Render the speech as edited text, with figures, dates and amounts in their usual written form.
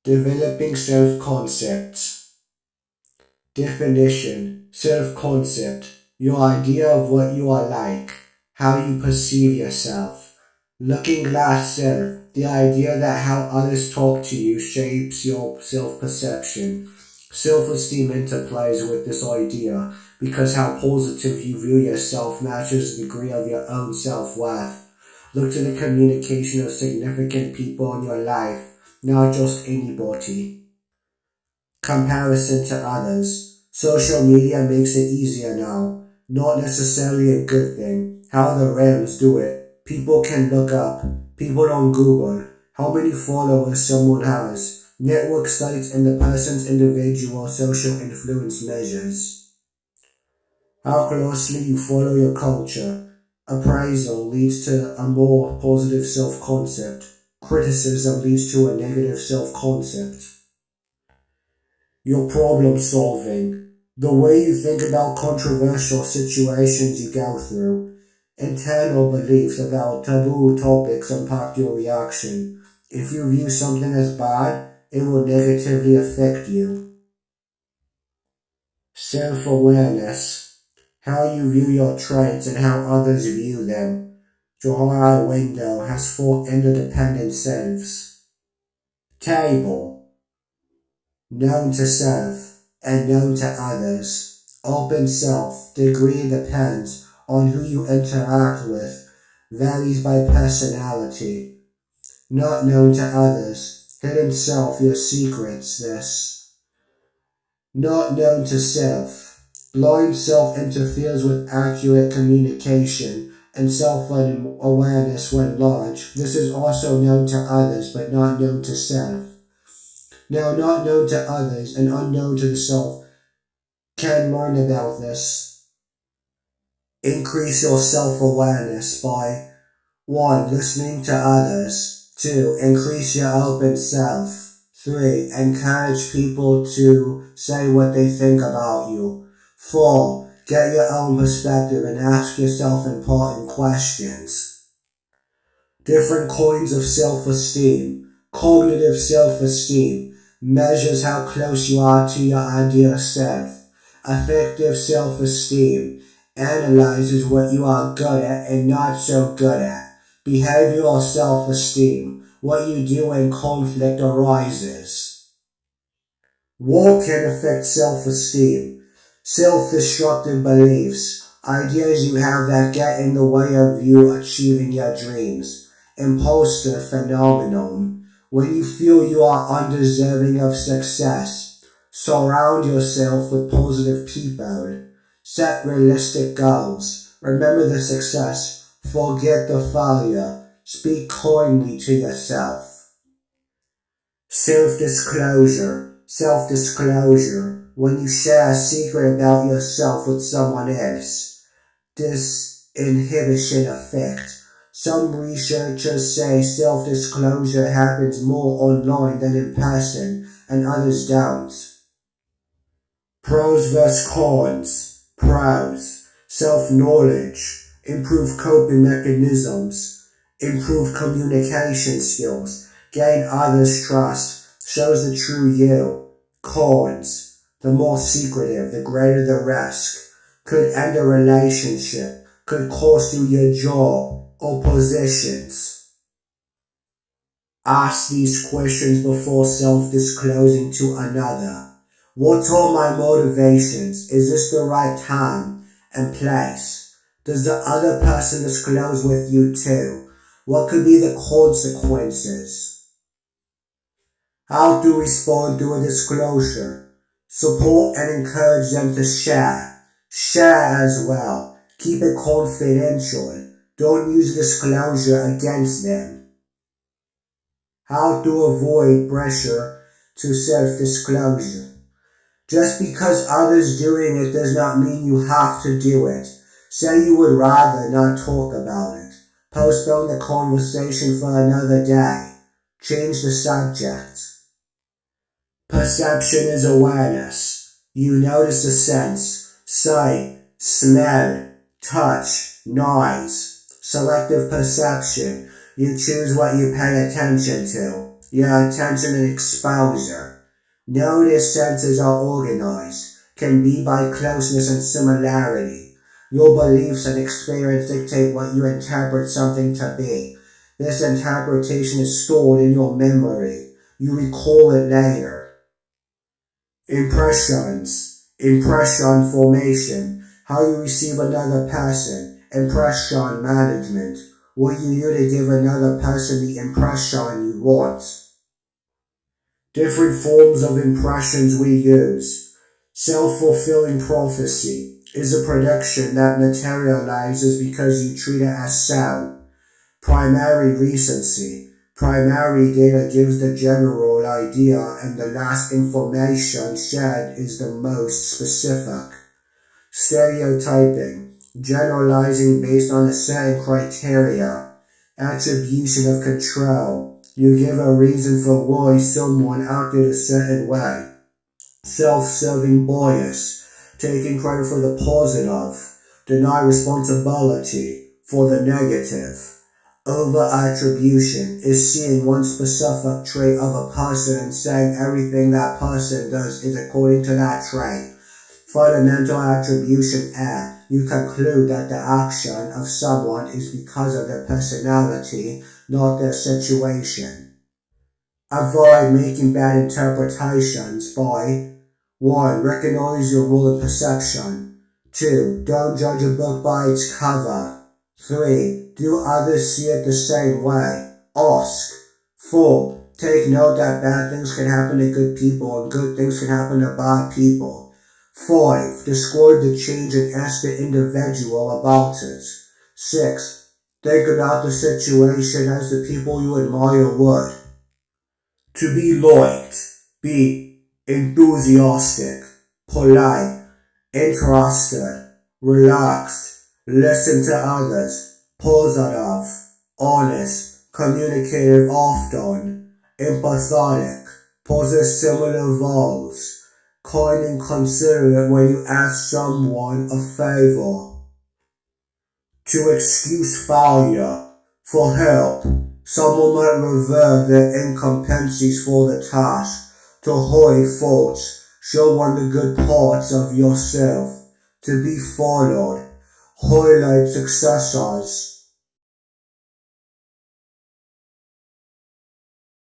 Developing self-concept. Definition. Self-concept. Your idea of what you are like, how you perceive yourself. Looking glass self. The idea that how others talk to you shapes your self-perception. Self-esteem interplays with this idea because how positive you view yourself matches the degree of your own self-worth. Look to the communication of significant people in your life, not just anybody. Comparison to others. Social media makes it easier now. Not necessarily a good thing. How the Rams do it. People can look up. People on Google. How many followers someone has. Network sites and the person's individual social influence measures. How closely you follow your culture. Appraisal leads to a more positive self-concept. Criticism leads to a negative self-concept. Your problem solving. The way you think about controversial situations you go through. Internal beliefs about taboo topics impact your reaction. If you view something as bad, it will negatively affect you. Self-awareness. How you view your traits and how others view them. Johari Window has 4 interdependent selves. Table. Known to self and known to others. Open self. Degree depends on who you interact with. Varies by personality. Not known to others. Hidden self, your secrets, this. Not known to self. Blind self interferes with accurate communication and self-awareness when large. This is also known to others but not known to self. Now, not known to others and unknown to the self can learn about this. Increase your self-awareness by 1. Listening to others. 2. Increase your open self. 3. Encourage people to say what they think about you. 4. Get your own perspective and ask yourself important questions. Different kinds of self-esteem. Cognitive self-esteem measures how close you are to your ideal self. Affective self-esteem analyzes what you are good at and not so good at. Behavioral self-esteem, what you do when conflict arises. What can affect self-esteem? Self-destructive beliefs, ideas you have that get in the way of you achieving your dreams. Imposter phenomenon, when you feel you are undeserving of success. Surround yourself with positive people. Set realistic goals. Remember the success. Forget the failure. Speak kindly to yourself. Self-disclosure. Self-disclosure, when you share a secret about yourself with someone else. Disinhibition effect. Some researchers say self-disclosure happens more online than in person, and others don't. Pros vs cons. Pros. Self-knowledge. Improve coping mechanisms. Improve communication skills. Gain others' trust. Shows the true you. Cons. The more secretive, the greater the risk. Could end a relationship. Could cost you your job or positions. Ask these questions before self-disclosing to another. What are my motivations? Is this the right time and place? Does the other person disclose with you too? What could be the consequences? How to respond to a disclosure. Support and encourage them to share. Share as well. Keep it confidential. Don't use disclosure against them. How to avoid pressure to self-disclosure. Just because others doing it does not mean you have to do it. Say you would rather not talk about it. Postpone the conversation for another day. Change the subject. Perception is awareness. You notice the sense, sight, smell, touch, noise. Selective perception. You choose what you pay attention to. your attention and exposure. Know their senses are organized, can be by closeness and similarity. Your beliefs and experience dictate what you interpret something to be. This interpretation is stored in your memory. You recall it later. Impressions. Impression formation. How you receive another person. Impression management. What you do to give another person the impression you want. Different forms of impressions we use. Self-fulfilling prophecy is a prediction that materializes because you treat it as so. Primary recency. Primary data gives the general idea and the last information shared is the most specific. Stereotyping. Generalizing based on a certain criteria. Attribution of control. You give a reason for why someone acted a certain way. Self-serving bias. Taking credit for the positive. Deny responsibility for the negative. Over-attribution is seeing one specific trait of a person and saying everything that person does is according to that trait. Fundamental attribution error. You conclude that the action of someone is because of their personality, not their situation. Avoid making bad interpretations by 1. Recognize your role in perception. 2. Don't judge a book by its cover. 3. Do others see it the same way? Ask. 4. Take note that bad things can happen to good people and good things can happen to bad people. 5. Describe the change and ask the individual about it. 6. Think about the situation as the people you admire would. To be liked. Be enthusiastic, polite, interested, relaxed, listen to others, positive, honest, communicative often, empathetic, possess similar vows, kind and considerate when you ask someone a favor. To excuse failure. For help. Someone might revert their incompetencies for the task. To hide faults. Show one the good parts of yourself. To be followed. Highlight successes.